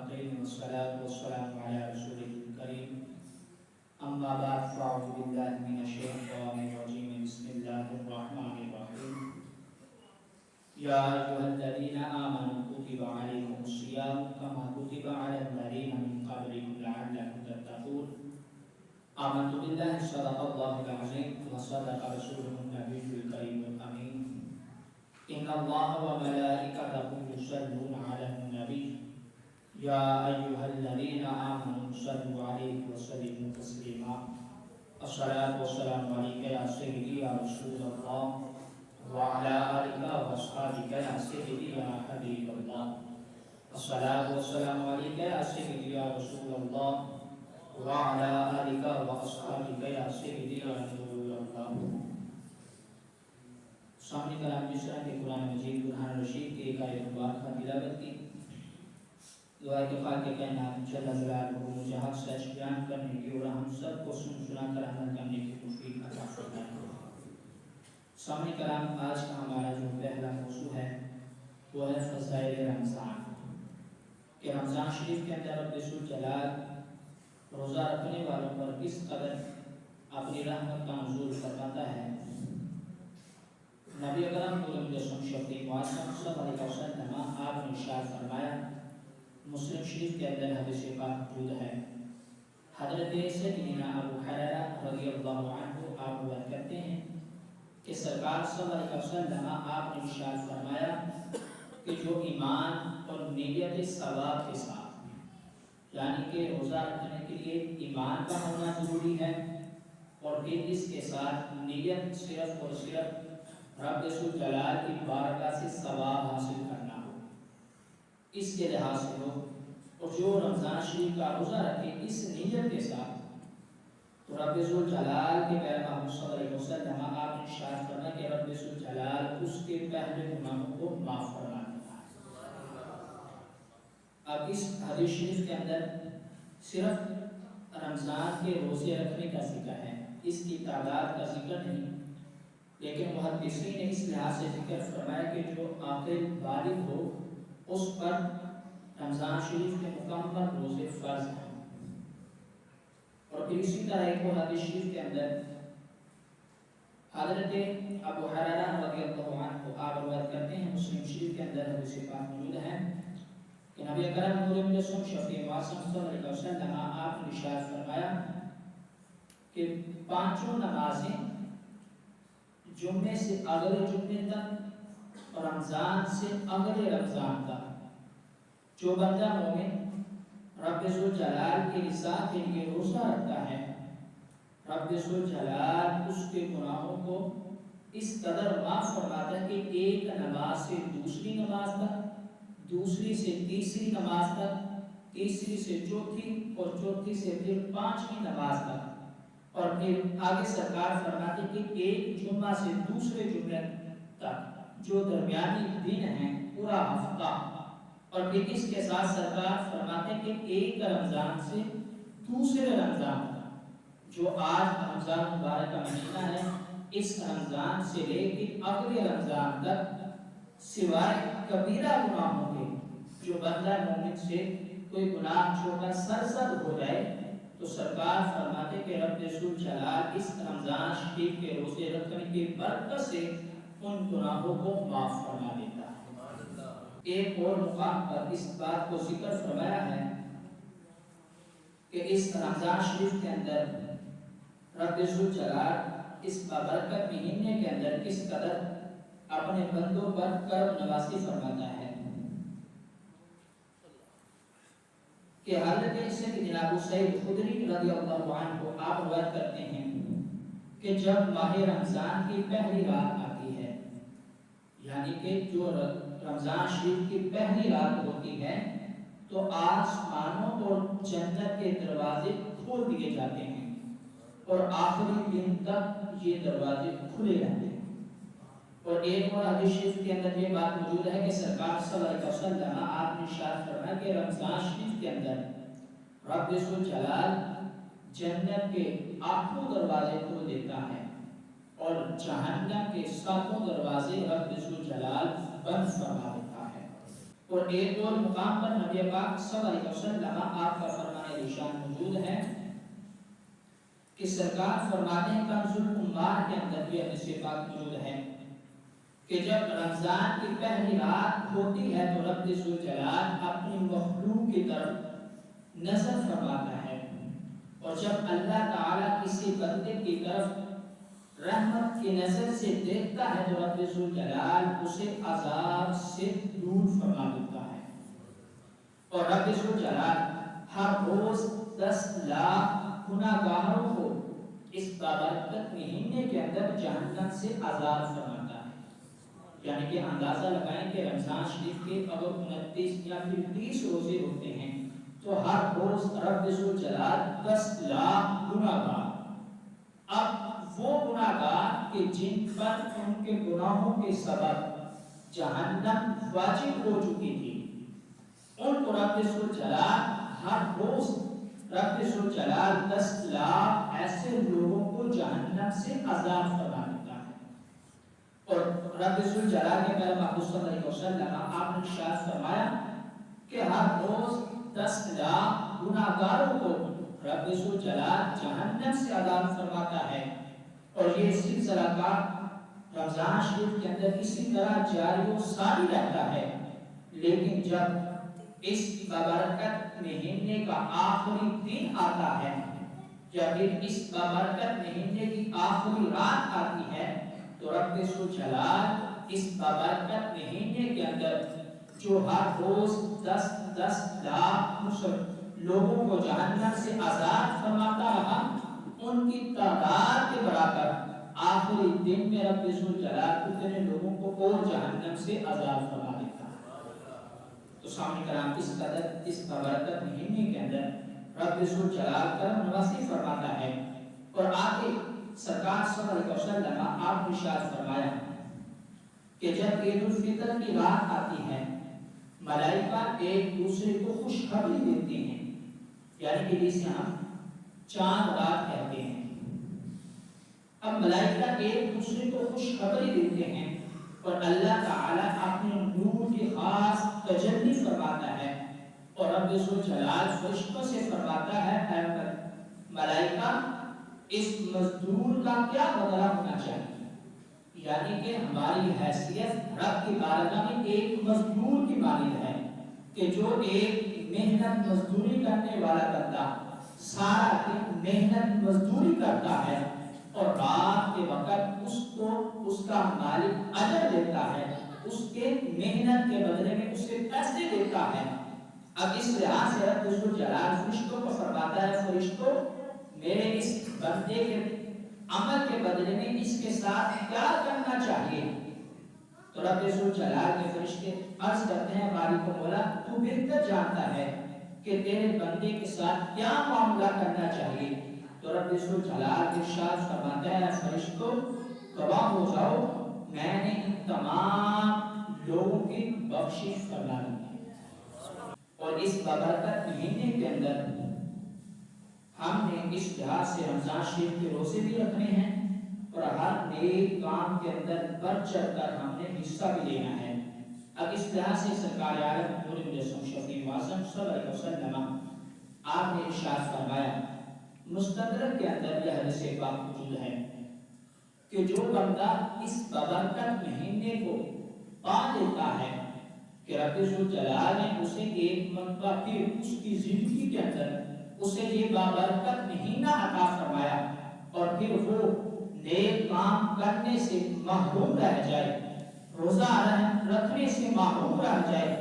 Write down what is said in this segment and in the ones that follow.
المتقين والصلاة والسلام على رسوله الكريم أما بعد فأعوذ بالله من الشيطان الرجيم بسم الله الرحمن الرحيم يا أيها الذين آمنوا كتب عليكم الصيام كما كتب على الذين من قبلكم لعلكم تتقون آمنت بالله صدق الله العظيم وصدق رسوله النبي الكريم الأمين إن الله وملائكته يصلون على النبي يا أيها الذين آمنوا صلوا عليه وسلموا تسليما الصلاة والسلام عليك يا سيدي يا رسول الله وعلى آلك وأصحابك يا سيدي يا حبيب الله الصلاة والسلام عليك يا سيدي يا رسول الله وعلى آلك وأصحابك يا سيدي يا نور الله سامنے کلام جسرا کے قرآن مجید برہان رشید کی ایک آیت مبارکہ تلاوت کی دعا اتفاق کے کہنا جل جلالہ مجھے حق سچ بیان کرنے کی اور ہم سب کو سنا کر عمل کرنے کی توفیق عطا فرمائے۔ سامنے کلام آج کا ہمارا جو پہلا موضوع ہے وہ ہے فضائل رمضان کہ رمضان شریف کے اندر رب ذوالجلال روزہ رکھنے والوں پر کس قدر اپنی رحمت کا نزول فرماتا ہے۔ نبی اکرم شفیع معظم صلی اللہ علیہ وسلم آپ نے ارشاد فرمایا، مسلم شریف کے اندر حدیث پاک موجود ہے، حضرت سیدنا ابو ہریرہ رضی اللہ عنہ آپ بیان کرتے ہیں کہ سرکار صلی اللہ علیہ وسلم آپ نے ارشاد فرمایا کہ جو ایمان اور نیت ثواب کے ساتھ، یعنی کہ روزہ رکھنے کے لیے ایمان کا ہونا ضروری ہے اور پھر اس کے ساتھ نیت صرف اور صرف رب ذوالجلال کی بارگاہ سے ثواب حاصل کرنا ہو، اس کے لحاظ سے ہو، اور جو رمضان شریف کا روزہ رکھے اس نیت کے ساتھ تو رب ذوالجلال کے پیغمبر صلی اللہ علیہ وسلم آپ نے ارشاد فرمایا کہ رب ذوالجلال اس کے پہلے گناہوں کو معاف فرما دیتا ہے۔ اب اس حدیث شریف کے اندر صرف رمضان کے روزے رکھنے کا ذکر ہے، اس کی تعداد کا ذکر نہیں، لیکن محدثین نے اس لحاظ سے ذکر فرمایا کہ جو عاقل بالغ ہو اس پر رمضان شریف کے مکمل روزے فرض ہیں۔ اور پھر اسی طرح ایک اور حدیث شریف کے اندر حضرت ابو ہریرہ رضی اللہ عنہ آپ روایت کرتے ہیں، مسلم شریف کے اندر حدیث پاک موجود ہے کہ نبی اکرم نور مجسم شفیع معصوم صلی اللہ علیہ وسلم آپ نے ارشاد فرمایا کہ پانچوں نمازیں جمعے سے اگلے جمعے تک اور رمضان سے اگلے رمضان تک جو بندہ مومن رب ذوالجلال کی رضا کے لیے روزہ رکھتا ہے، رب ذوالجلال اس کے گناہوں کو اس قدر معاف فرماتا ہے کہ ایک نماز سے دوسری نماز تک، دوسری سے تیسری نماز تک، تیسری سے چوتھی اور چوتھی سے پھر پانچویں نماز تک، اور پھر آگے سرکار فرماتے کہ ایک جمعہ سے دوسرے جمعے تک جو درمیانی دن ہیں پورا ہفتہ، اور پھر اس کے ساتھ سرکار فرماتے کہ ایک رمضان سے دوسرے رمضان تک، جو آج رمضان مبارک کا مہینہ ہے، اس رمضان سے لے کے اگلے رمضان تک سوائے کبیرہ گناہوں کے جو بندہ مومن سے کوئی گناہ چھوٹا سرزد ہو جائے تو سرکار فرماتے کہ رب ذوالجلال اس رمضان شریف کے روزے رکھنے کی برکت سے ان گناہوں کو معاف فرما دیتا ہے۔ ایک اور مقام پر اس بات کو ذکر فرمایا ہے کہ اس رمضان شریف کے اندر رب ذوالجلال اس بابرکت مہینے کے اندر کس قدر اپنے بندوں پر کرم نوازی فرماتا ہے کہ حضرت سیدنا ابو سعید خدری رضی اللہ عنہ آپ روایت کرتے ہیں کہ جب ماہ رمضان کی پہلی رات آتی ہے، یعنی کہ جو رمضان شریف کی پہلی رات ہوتی ہے تو آسمانوں اور جنت کے دروازے کھول دیے جاتے ہیں اور آخری دن تک یہ دروازے کھلے رہتے ہیں۔ اور ایک اور حدیث شریف کے اندر یہ بات موجود ہے کہ سرکار صلی اللہ علیہ وسلم آپ نے ارشاد فرمایا کہ رمضان شریف کے اندر رب ذوالجلال جنت کے 8 دروازے کھول دیتا ہے اور جہنم کے 7 دروازے رب ذوالجلال بند فرما دیتا ہے۔ اور ایک اور مقام پر نبی پاک صلی اللہ علیہ وسلم آپ کا فرمان ارشاد موجود ہے کہ سرکار فرماتے ہیں کنز الامار کے اندر یہ حدیث پاک موجود ہے کہ جب رمضان کی پہلی رات ہوتی ہے تو رب ذوالجلال اپنی مخلوق کی طرف نظر فرماتا ہے، اور جب اللہ تعالیٰ کسی بندے کی طرف رحمت کی نظر سے دیکھتا ہے تو رب ذوالجلال اسے عذاب سے دور فرما دیتا ہے، اور رب ذوالجلال ہر روز 10 لاکھ گناہگاروں کو اس بابرکت مہینے کے اندر جہنم سے آزاد فرماتا ہے۔ یعنی کہ اندازہ لگائیں کہ رمضان شریف کے اگر 29 یا پھر 30 روزے ہوتے ہیں تو ہر روز رب ذوالجلال 10 لاکھ گناہگار، اب وہ گناہگار کہ جن پر ان کے گناہوں کے سبب جہنم واجب ہو چکی تھی، ان کو رب ذوالجلال ہر روز رب ذوالجلال 10 لاکھ ایسے لوگوں کو جہنم سے عذاب فرما دیتا ہے، اور رب ذوالجلال کے پیغمبر محمد صلی اللہ علیہ وسلم آپ نے ارشاد فرمایا کہ ہر روز 10 لاکھ گناہگاروں کو رب ذوالجلال جہنم سے عذاب فرماتا ہے، اور یہ سلسلہ کا رمضان شریف کے اندر اسی طرح جاری و ساری رہتا ہے، لیکن جب اس بابرکت مہینے کا آخری دن آتا ہے، جب اس بابرکت مہینے کی آخری رات آتی ہے تو رب ذوالجلال اس بابرکت مہینے کے اندر جو ہر روز 10 لاکھ لوگوں کو جہنم سے آزاد فرماتا رہا، ان کی تعداد کے برابر آخری دن میں رب ذوالجلال اتنے لوگوں کو اور جہنم سے آزاد فرما دیتا ہے۔ تو سامنے کرام اس قدر اس بابرکت مہینے کے اندر رب ذوالجلال کرم نوازی فرماتا ہے، اور آگے سرکار صلی اللہ علیہ وسلم آپ نے ارشاد فرمایا کہ جب عید الفطر کی رات آتی ہے ملائکہ ایک دوسرے کو خوشخبری دیتے ہیں، یعنی کہ جسے ہم چاند رات کہتے ہیں۔ اب ملائکہ ایک دوسرے کو خوشخبری دیتے ہیں اور اللہ تعالیٰ اپنے نور کی خاص تجلی فرماتا ہے، اور رب ذوالجلال فرشتوں سے فرماتا ہے اے ملائکہ اس مزدور کا کیا بدلہ ہونا چاہیے، یعنی کہ ہماری حیثیت رب کی بارگاہ میں ایک مزدور کی مانند ہے کہ جو ایک محنت مزدوری کرنے والا بندہ سارا دن محنت مزدوری کرتا ہے اور رات کے وقت اس کو اس کا مالک اجر دیتا ہے، اس کے محنت کے بدلے میں اسے پیسے دیتا ہے۔ اب اس لحاظ سے رب ذوالجلال فرشتوں کو فرماتا ہے فرشتوں میرے اس بندے کے عمل کے بدلے میں اس کے ساتھ کیا کرنا چاہیے، تو رب ذوالجلال کے فرشتے عرض کرتے ہیں مالک و مولا تو بہتر جانتا ہے کہ تیرے بندے کے ساتھ کیا معاملہ کرنا چاہیے، تو رب ذوالجلال ارشاد فرماتا ہے فرشتوں گواہ ہو جاؤ میں نے ان تمام لوگوں کی بخشش فرما دی۔ اور اس بابرکت مہینے کے اندر ہم نے اس لحاظ سے رمضان شریف کے روزے بھی رکھنے ہیں اور ہر نیک کام کے اندر بڑھ چڑھ کر ہم نے حصہ بھی لینا ہے۔ اب اس لحاظ سے سرکار عالم نور مجسم شفیع معظم صلی اللہ علیہ وسلم آپ نے ارشاد فرمایا، مستدرک کے اندر یہ حدیث پاک موجود ہے کہ جو بندہ اس بابرکت مہینے کو پا لیتا ہے کہ رب ذوالجلال نے اسے ایک مرتبہ پھر اس کی زندگی کے اندر اسے یہ بابرکت مہینہ عطا فرمایا اور پھر وہ نیک کام کرنے سے محروم رہ جائے، روزہ رکھنے سے محروم رہ جائے،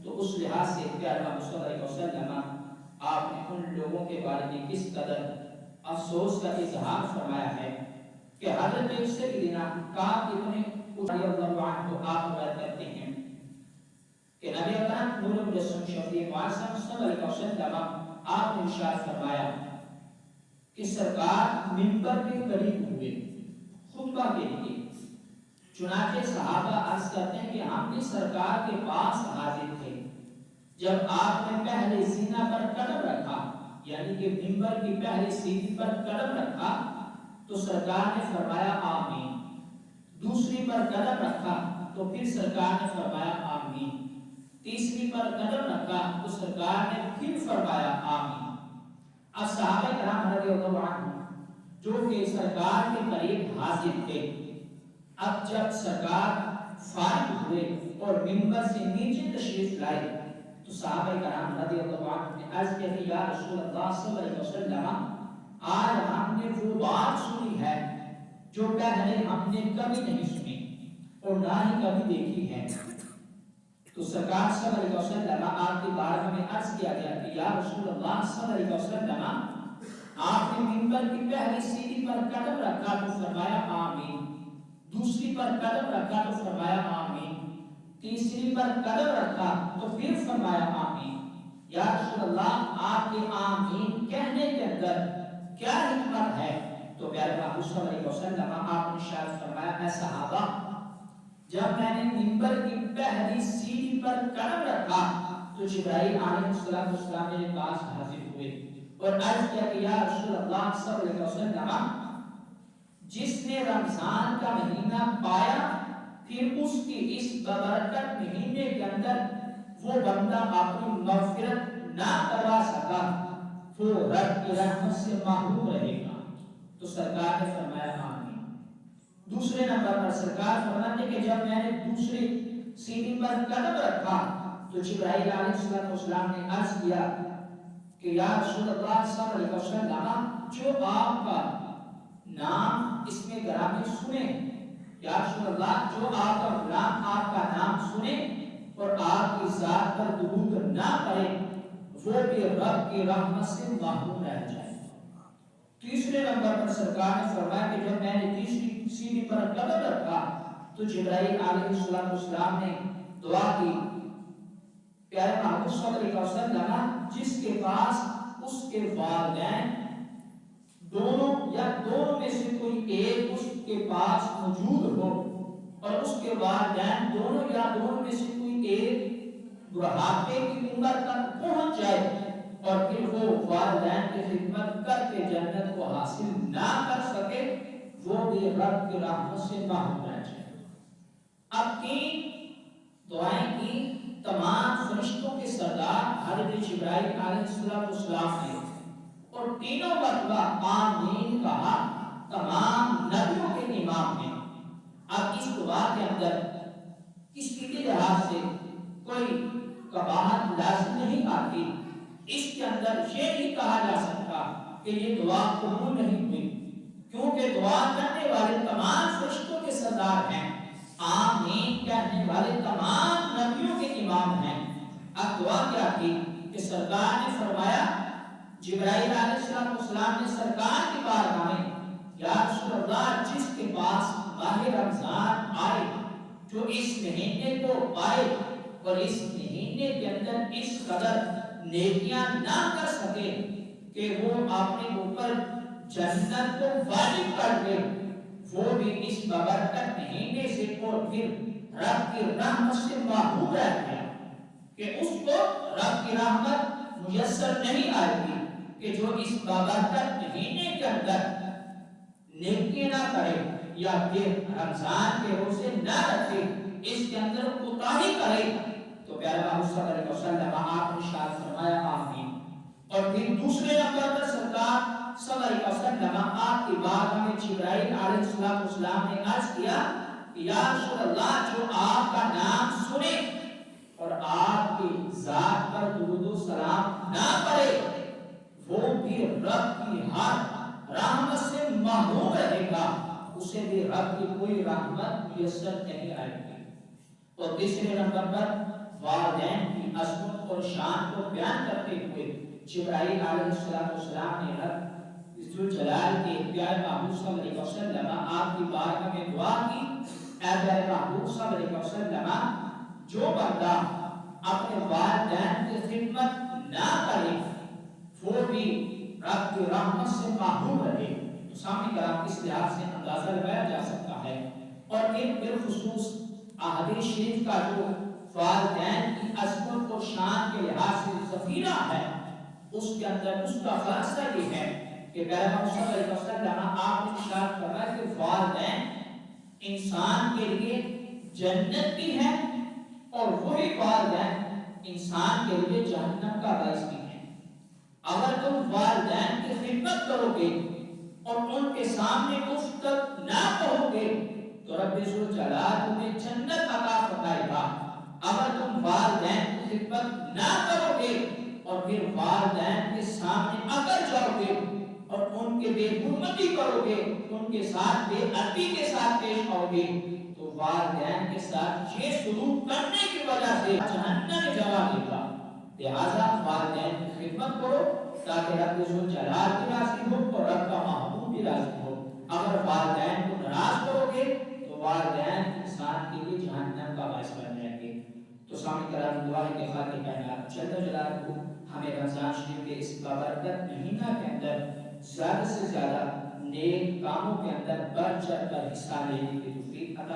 تو اس لحاظ سے پیارے محمد صلی اللہ علیہ وسلم آپ نے ان لوگوں کے بارے میں کس قدر افسوس کا اظہار فرمایا ہے کہ حضرت یوسف بن کعب ابن رضی اللہ عنہ آپ روایت کرتے ہیں کہ نبی اکرم نور مجسم شفیع معظم صلی اللہ علیہ وسلم آپ نے ارشاد فرمایا کہ سرکار منبر کے قریب ہوئے خطبہ کے لیے، چنانچہ صحابہ عرض کرتے ہیں کہ ہم بھی سرکار کے پاس حاضر تھے، جب آپ نے پہلے سینہ پر قدم رکھا یعنی کہ منبر کی پہلی سیڑھی پر قدم رکھا تو سرکار نے فرمایا آمین، دوسری پر قدم رکھا تو پھر سرکار نے فرمایا آمین، تیسری پر قدم رکھا تو سرکار نے پھر فرمایا آمین۔ اب صحابہ کرام رضی اللہ عنہ جو کہ سرکار کے قریب حاضر تھے، اب جب سرکار فارغ ہوئے اور منبر سے نیچے تشریف لائے تو صحابہ کرام رضی اللہ عنہ نے عرض کیا کہ یا رسول اللہ صلی اللہ علیہ وسلم، آج ہم نے وہ بات سنی ہے جو پہلے ہم نے کبھی نہیں سنی اور نہ ہی کبھی دیکھی ہے۔ تو سرکار صلی اللہ علیہ وسلم آپ کی بارگاہ میں عرض کیا گیا کہ یا رسول اللہ صلی اللہ علیہ وسلم، آپ نے منبر کی پہلی سیڑھی پر قدم رکھا تو فرمایا آمین، دوسری پر قدم رکھا تو فرمایا آمین، تیسری پر قدم رکھا تو پھر فرمایا آمین۔ یا رسول اللہ، آپ کے آمین کہنے کے اندر کیا حکمت ہے؟ تو پیارے محبوب صلی اللہ علیہ وسلم آپ نے ارشاد فرمایا، اے صحابہ، جب میں نے منبر کی پہلی سیڑھی پر قدم رکھا تو جبرائیل علیہ السلام میرے پاس حاضر ہوئے اور عرض کیا کہ یا رسول اللہ صلی اللہ علیہ وسلم، جس نے رمضان کا مہینہ پایا پھر اس کی اس ببرکت مہینے کے اندر وہ بندہ اپنی مغفرت نہ کروا سکا، وہ رب کی رحمت سے محروم رہے گا۔ تو سرکار نے فرمایا آمین۔ دوسرے نمبر پر سرکار فرماتے کہ جب میں نے دوسری سیڑھی پر قدم رکھا تو جبرائیل علیہ السلام نے عرض کیا کہ یا رسول اللہ صلی اللہ علیہ وسلم، جو آپ کا نام اس میں گرامی سنے، یا رسول اللہ، جو آپ کا غلام آپ کا نام سنے اور آپ کی ذات پر درود نہ پڑے وہ بھی رب کی رحمت سے محروم رہ جائے۔ تیسرے نمبر پر سرکار نے فرمایا کہ جب میں نے تیسری سیڑھی پر قدم رکھا تو جبرائیل علیہ السلام نے دعا کی، پیارے محبوب صلی اللہ علیہ وسلم، جس کے پاس اس کے والدین دونوں یا دونوں میں سے کوئی ایک اس کے پاس موجود ہو اور اس کے والدین دونوں یا دونوں میں سے کوئی ایک بڑھاپے کی عمر تک پہنچ جائے اور پھر وہ والدین کی خدمت کر کے جنت کو حاصل نہ کر سکے، وہ بھی رب کی رحمت سے محروم رہ جائے۔ اب تین دعائیں کی تمام فرشتوں کے سردار حضرت جبرائیل علیہ السلام نے اور تینوں مرتبہ آمین کہا تمام نبیوں کے امام ہیں۔ اب اس دعا کے اندر کسی بھی لحاظ سے کوئی قباحت لازم نہیں آتی، اس کے اندر یہ نہیں کہا جا سکتا کہ یہ دعا قبول نہیں ہوئی، کیونکہ دعا کرنے والے تمام فرشتوں کے سردار ہیں، آمین کہنے والے تمام نبیوں کے امام ہیں۔ اب دعا کیا کی کہ سرکار نے فرمایا، جبرائیل علیہ السلام نے سرکار کی بارگاہ میں، یا رسول اللہ، جس کے پاس ماہ رمضان آئے، جو اس مہینے کو پائے اور اس مہینے کے اندر اس قدر نیکیاں نہ کر سکے کہ وہ اپنے اوپر جنت کو واجب کر دے، وہ بھی اس ببرکت مہینے سے اور پھر رب کی رحمت سے محروم رہ گیا کہ اس کو رب کی رحمت میسر نہیں آئے گی کہ جو اس بابرکت مہینے کے اندر نیکی نہ کرے یا پھر رمضان کے روزے نہ رکھے، اس کے اندر کوتاہی کرے۔ تو پیارے محمد صلی اللہ علیہ وسلم آپ نے ارشاد فرمایا آمین۔ اور پھر دوسرے نمبر پر سرکار صلی اللہ علیہ وسلم آپ کی بارگاہ میں جبرائیل علیہ السلام نے عرض کیا کہ یا رسول اللہ، جو آپ کا نام سنے اور آپ کی ذات پر درود و سلام نہ پڑے وہ بھی رب کی ہر رحمت سے محروم رہے گا، اسے بھی رب کی کوئی رحمت میسر نہیں آئے گی۔ اور تیسرے نمبر پر والدین کی عظمت اور شان کو بیان کرتے ہوئے جبرائیل علیہ السلام نے رب ذوالجلال کے پیارے محبوب صلی اللہ علیہ وسلم آپ کی بارگاہ میں دعا کی، اے پیارے محبوب صلی اللہ علیہ وسلم، جو بندہ اپنے والدین کی خدمت نہ کرے وہ بھی رب کی رحمت سے محروم رہے۔ تو سامنے کرام اس لحاظ سے اندازہ لگایا جا سکتا ہے۔ اور ایک بالخصوص احادیث شریف کا جو والدین کی عظمت و شان کے لحاظ سے ذخیرہ ہے، اس کے اندر اس کا خلاصہ یہ ہے کہ پیارے محمد صلی اللہ علیہ وسلم آپ نے ارشاد فرمایا کہ والدین انسان کے لیے جنت بھی ہے اور وہی والدین انسان کے لیے جہنم کا باعث بھی ہے۔ اگر تم والدین کی خدمت کرو گے اور ان کے سامنے اف تک نہ کہو گے تو رب ذوالجلال تمہیں جنت عطا فرمائے گا۔ اگر تم والدین کی خدمت نہ کرو گے اور پھر والدین کے سامنے اگر جاؤ گے اور ان کے بے حرمتی کرو گے، ان کے ساتھ بے ادبی کے ساتھ پیش آؤ گے، تو والدین کے ساتھ یہ سلوک کرنے کی وجہ سے جہنم میں جواب دے گا۔ لہذا والدین کی خدمت کرو تاکہ رب ذوالجلال بھی راضی ہو اور رب کا محبوب بھی راضی ہو۔ اگر والدین کو ناراض کرو گے تو والدین انسان کے لیے جہنم کا باعث بن جائیں گے۔ تو سامنے کرام دعا ہے کہ خالق کائنات جل جلالہ ہمیں رمضان شریف کے اس بابرکت مہینہ کے اندر زیادہ سے زیادہ نیک کاموں کے اندر بڑھ چڑھ کر حصہ لینے کی توفیق عطا